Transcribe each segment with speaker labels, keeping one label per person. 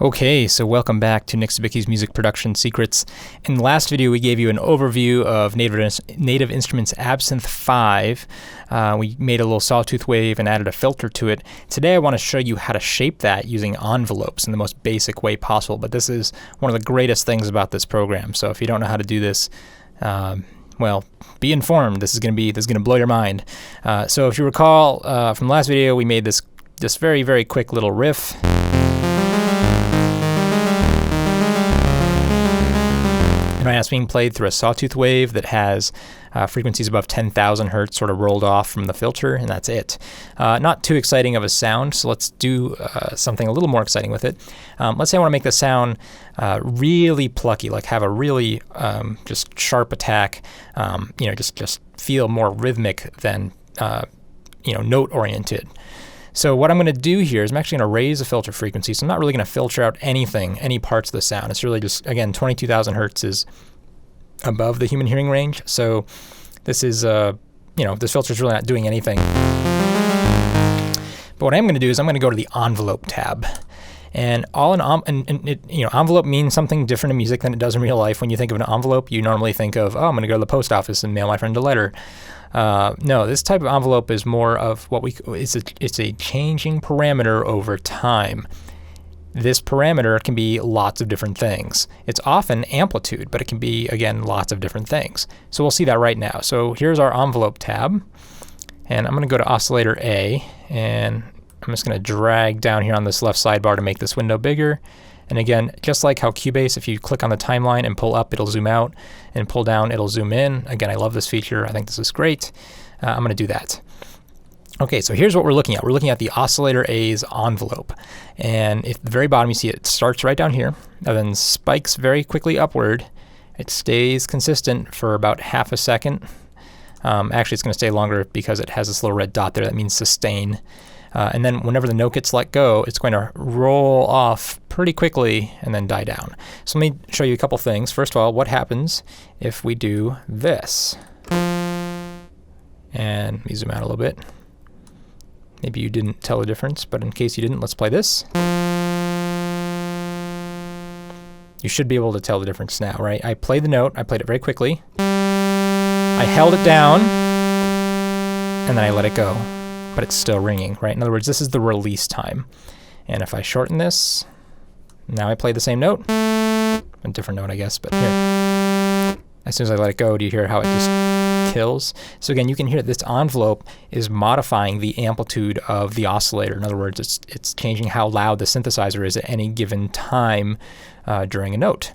Speaker 1: Okay, so welcome back to Nick Sibicky's Music Production Secrets. In the last video, we gave you an overview of Native Instruments Absynth 5. We made a little sawtooth wave and added a filter to it. Today, I want to show you how to shape that using envelopes in the most basic way possible. But this is one of the greatest things about this program. So if you don't know how to do this, well, be informed. This is going to blow your mind. So if you recall from the last video, we made this very, very quick little riff. Right, it's being played through a sawtooth wave that has frequencies above 10,000 hertz sort of rolled off from the filter, and that's it. Not too exciting of a sound, so let's do something a little more exciting with it. Let's say I want to make the sound really plucky, like have a really just sharp attack, just feel more rhythmic than note-oriented. So what I'm going to do here is I'm actually going to raise the filter frequency. So I'm not really going to filter out any parts of the sound. It's really just, again, 22,000 hertz is above the human hearing range. So this is, this filter is really not doing anything. But what I'm going to do is I'm going to go to the envelope tab. And envelope means something different in music than it does in real life. When you think of an envelope, you normally think of, oh, I'm going to go to the post office and mail my friend a letter. No, this type of envelope is more of it's a changing parameter over time. This parameter can be lots of different things. It's often amplitude, but it can be, again, lots of different things. So we'll see that right now. So here's our envelope tab, and I'm going to go to oscillator A, and I'm just going to drag down here on this left sidebar to make this window bigger. And again, just like how Cubase, if you click on the timeline and pull up, it'll zoom out, and pull down, it'll zoom in. Again, I love this feature. I think this is great. I'm going to do that. Okay, so here's what we're looking at. We're looking at the oscillator A's envelope. And at the very bottom, you see it starts right down here, and then spikes very quickly upward. It stays consistent for about half a second. Actually, it's going to stay longer because it has this little red dot there. That means sustain. And then whenever the note gets let go, it's going to roll off pretty quickly and then die down. So let me show you a couple things. First of all, what happens if we do this? And let me zoom out a little bit. Maybe you didn't tell the difference, but in case you didn't, let's play this. You should be able to tell the difference now, right? I played the note. I played it very quickly. I held it down, and then I let it go. But it's still ringing, right? In other words, this is the release time. And if I shorten this, now I play the same note. A different note, I guess, but here. As soon as I let it go, do you hear how it just kills? So again, you can hear this envelope is modifying the amplitude of the oscillator. In other words, it's changing how loud the synthesizer is at any given time during a note.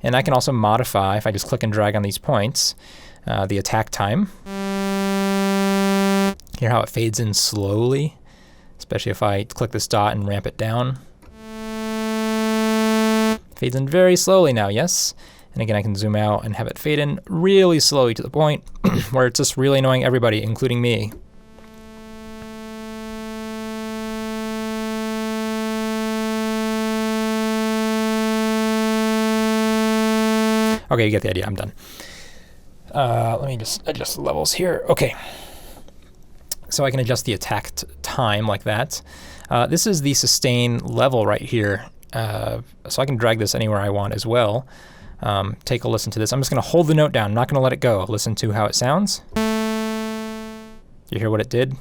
Speaker 1: And I can also modify, if I just click and drag on these points, the attack time. Hear how it fades in slowly, especially if I click this dot and ramp it down. Fades in very slowly now, yes? And again, I can zoom out and have it fade in really slowly to the point where it's just really annoying everybody, including me. Okay, you get the idea, I'm done. Let me just adjust the levels here. Okay. So I can adjust the attack time like that. This is the sustain level right here. So I can drag this anywhere I want as well. Take a listen to this. I'm just going to hold the note down. I'm not going to let it go. Listen to how it sounds. You hear what it did?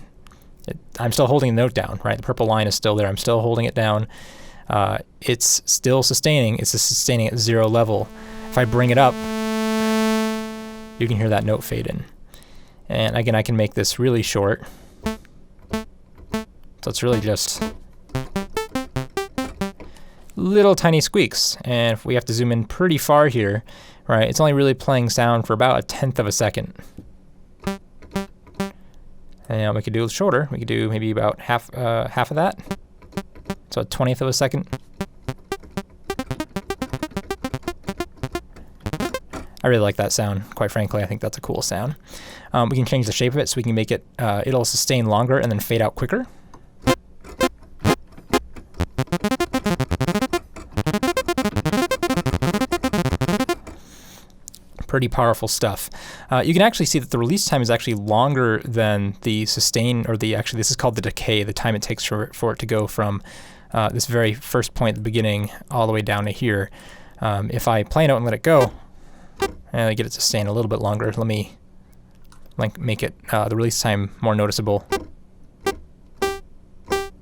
Speaker 1: I'm still holding the note down, right? The purple line is still there. I'm still holding it down. It's still sustaining. It's just sustaining at 0 level. If I bring it up, you can hear that note fade in. And again, I can make this really short. So it's really just little tiny squeaks. And if we have to zoom in pretty far here, right, it's only really playing sound for about 1/10 of a second. And we could do it shorter. We could do maybe about half of that. So 1/20 of a second. I really like that sound, quite frankly. I think that's a cool sound. We can change the shape of it so we can make it, it'll sustain longer and then fade out quicker. Pretty powerful stuff. You can actually see that the release time is actually longer than the sustain, or this is called the decay, the time it takes for it to go from this very first point at the beginning all the way down to here. If I play a note and let it go, and I get it to sustain a little bit longer, let me make it the release time more noticeable.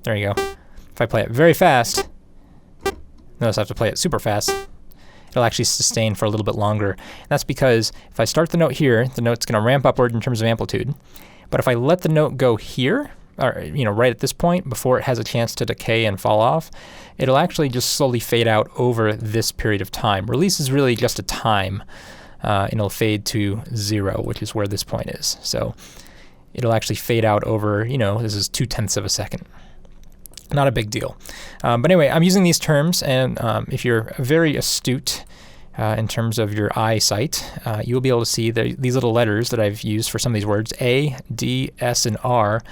Speaker 1: There you go. If I play it very fast, notice I have to play it super fast, it'll actually sustain for a little bit longer. And that's because if I start the note here, the note's going to ramp upward in terms of amplitude. But if I let the note go here, or right at this point, before it has a chance to decay and fall off, it'll actually just slowly fade out over this period of time. Release is really just a time, and it'll fade to 0, which is where this point is. So it'll actually fade out over, this is 0.2 of a second. Not a big deal. But anyway, I'm using these terms, and if you're very astute in terms of your eyesight, you'll be able to see these little letters that I've used for some of these words, A, D, S, and R,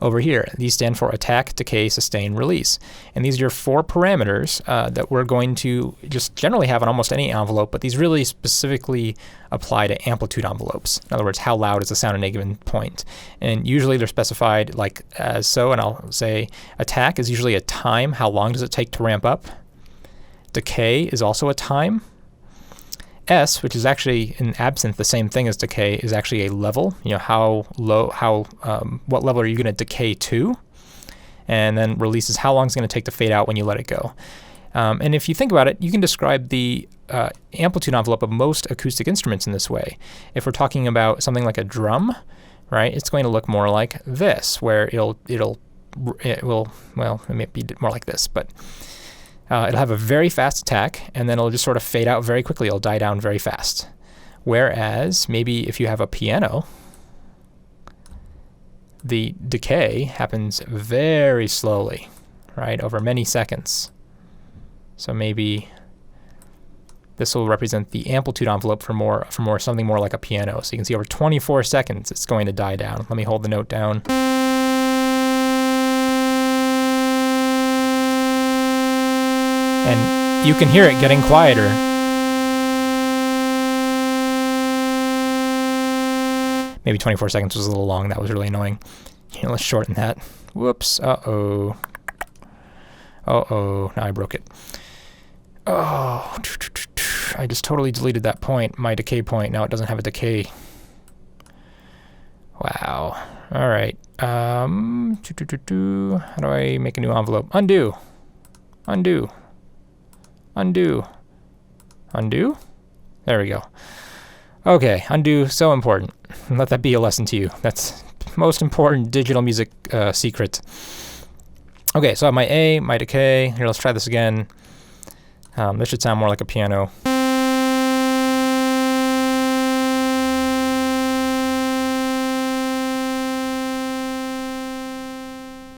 Speaker 1: over here. These stand for attack, decay, sustain, release. And these are your 4 parameters that we're going to just generally have on almost any envelope, but these really specifically apply to amplitude envelopes. In other words, how loud is the sound at any given point. And usually they're specified like as so, and I'll say attack is usually a time. How long does it take to ramp up? Decay is also a time. S, which is actually in Absynth the same thing as decay, is actually a level. How low, what level are you going to decay to? And then release is how long it's going to take to fade out when you let it go. And if you think about it, you can describe the amplitude envelope of most acoustic instruments in this way. If we're talking about something like a drum, right, it's going to look more like this, where it will, well, it might be more like this, but it'll have a very fast attack, and then it'll just sort of fade out very quickly. It'll die down very fast. Whereas maybe if you have a piano, the decay happens very slowly, right, over many seconds. So maybe this will represent the amplitude envelope for something more like a piano. So you can see over 24 seconds it's going to die down. Let me hold the note down. And you can hear it getting quieter. Maybe 24 seconds was a little long. That was really annoying. Let's shorten that. Whoops. Uh-oh. Uh-oh. Now I broke it. Oh. I just totally deleted that point, my decay point. Now it doesn't have a decay. Wow. All right. How do I make a new envelope? Undo. Undo. Undo. Undo? There we go. Okay, undo, so important. Let that be a lesson to you. That's most important digital music secret. Okay, so I have my A, my decay. Here, let's try this again. This should sound more like a piano.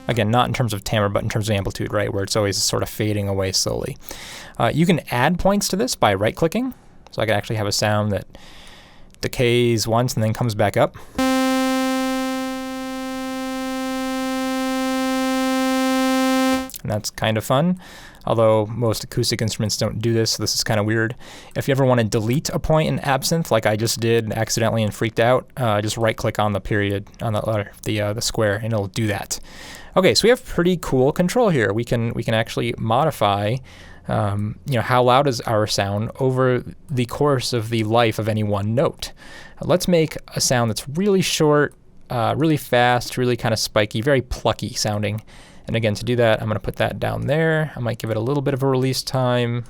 Speaker 1: Again, not in terms of timbre, but in terms of amplitude, right, where it's always sort of fading away slowly. You can add points to this by right-clicking. So I can actually have a sound that decays once and then comes back up. And that's kind of fun, although most acoustic instruments don't do this, so this is kind of weird. If you ever want to delete a point in Absynth, like I just did accidentally and freaked out, just right-click on the period, on the letter, the square, and it'll do that. Okay, so we have pretty cool control here. We can actually modify how loud is our sound over the course of the life of any one note. Let's make a sound that's really short, really fast, really kind of spiky, very plucky sounding. And again, to do that, I'm going to put that down there. I might give it a little bit of a release time.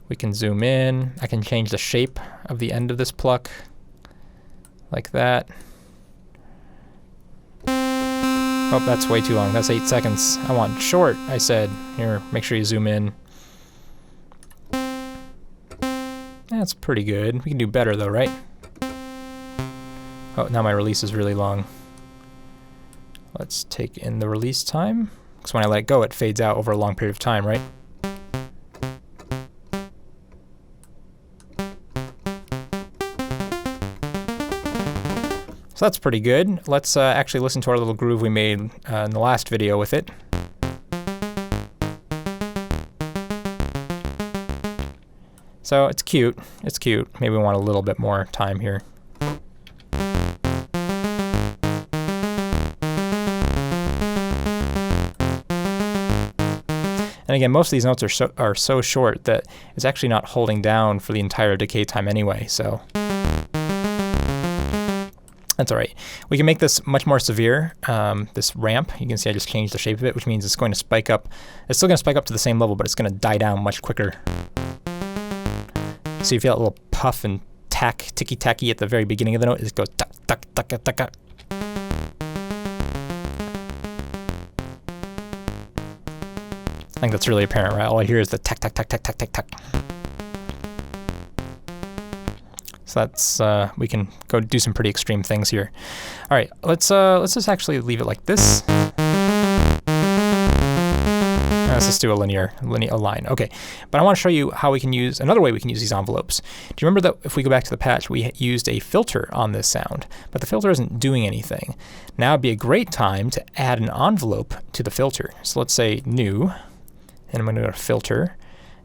Speaker 1: We can zoom in. I can change the shape of the end of this pluck, like that. Oh, that's way too long. That's 8 seconds. I want short, I said. Here, make sure you zoom in. That's pretty good. We can do better though, right? Oh, now my release is really long. Let's take in the release time. Because when I let go, it fades out over a long period of time, right? So that's pretty good. Let's actually listen to our little groove we made in the last video with it. So it's cute. It's cute. Maybe we want a little bit more time here. And again, most of these notes are so short that it's actually not holding down for the entire decay time anyway, so that's all right. We can make this much more severe, this ramp. You can see I just changed the shape of it, which means it's going to spike up. It's still going to spike up to the same level, but it's going to die down much quicker. So you feel that little puff and ticky-tacky at the very beginning of the note. It goes tuck, tuck, tuck, tuck, tuck. I think that's really apparent, right? All I hear is the tack, tack, tack, tack, tack, tack, tack. So that's we can go do some pretty extreme things here. All right, let's just actually leave it like this. Let's just do a linear line. Okay, but I want to show you how we can use another way we can use these envelopes. Do you remember that if we go back to the patch, we used a filter on this sound, but the filter isn't doing anything. Now would be a great time to add an envelope to the filter. So let's say new, and I'm going to go to filter.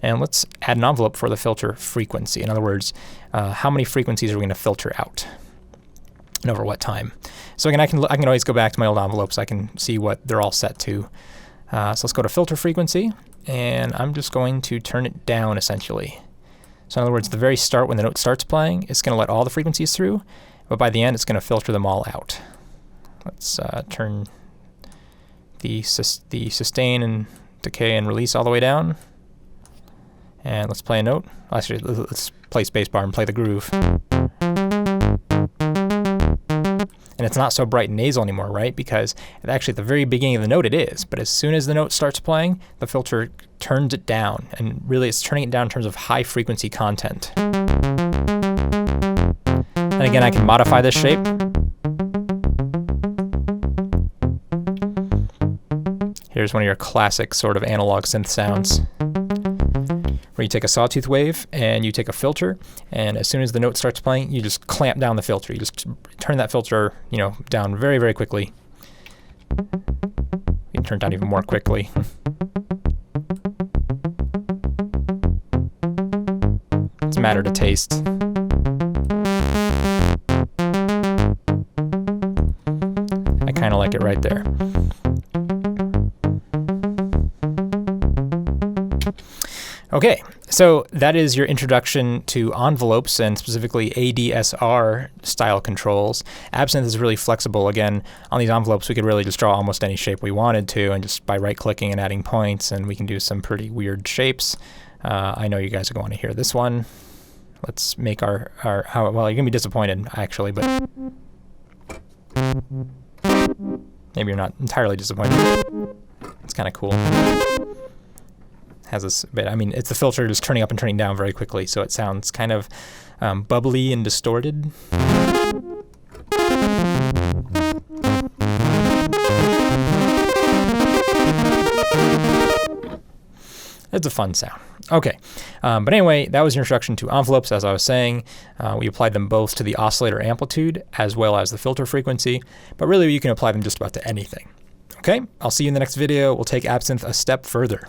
Speaker 1: And let's add an envelope for the filter frequency. In other words, how many frequencies are we going to filter out, and over what time? So again, I can always go back to my old envelopes. I can see what they're all set to. So let's go to filter frequency, and I'm just going to turn it down essentially. So in other words, the very start, when the note starts playing, it's going to let all the frequencies through, but by the end, it's going to filter them all out. Let's turn the sustain and decay and release all the way down. And let's play a note. Actually, let's play spacebar and play the groove. And it's not so bright and nasal anymore, right? Because actually at the very beginning of the note it is, but as soon as the note starts playing, the filter turns it down, and really it's turning it down in terms of high frequency content. And again, I can modify this shape. Here's one of your classic sort of analog synth sounds, where you take a sawtooth wave and you take a filter, and as soon as the note starts playing, you just clamp down the filter. You just turn that filter, down very, very quickly. You can turn it down even more quickly. It's a matter of taste. I kind of like it right there. Okay, so that is your introduction to envelopes and specifically ADSR style controls. Absynth is really flexible. Again, on these envelopes, we could really just draw almost any shape we wanted to, and just by right-clicking and adding points, and we can do some pretty weird shapes. I know you guys are going to hear this one. Let's make well, you're going to be disappointed, actually, but maybe you're not entirely disappointed. It's kind of cool. Has this bit. I mean, it's the filter just turning up and turning down very quickly, so it sounds kind of bubbly and distorted. It's a fun sound. Okay, but anyway, that was your introduction to envelopes. As I was saying, we applied them both to the oscillator amplitude as well as the filter frequency, but really you can apply them just about to anything. Okay, I'll see you in the next video. We'll take Absynth a step further.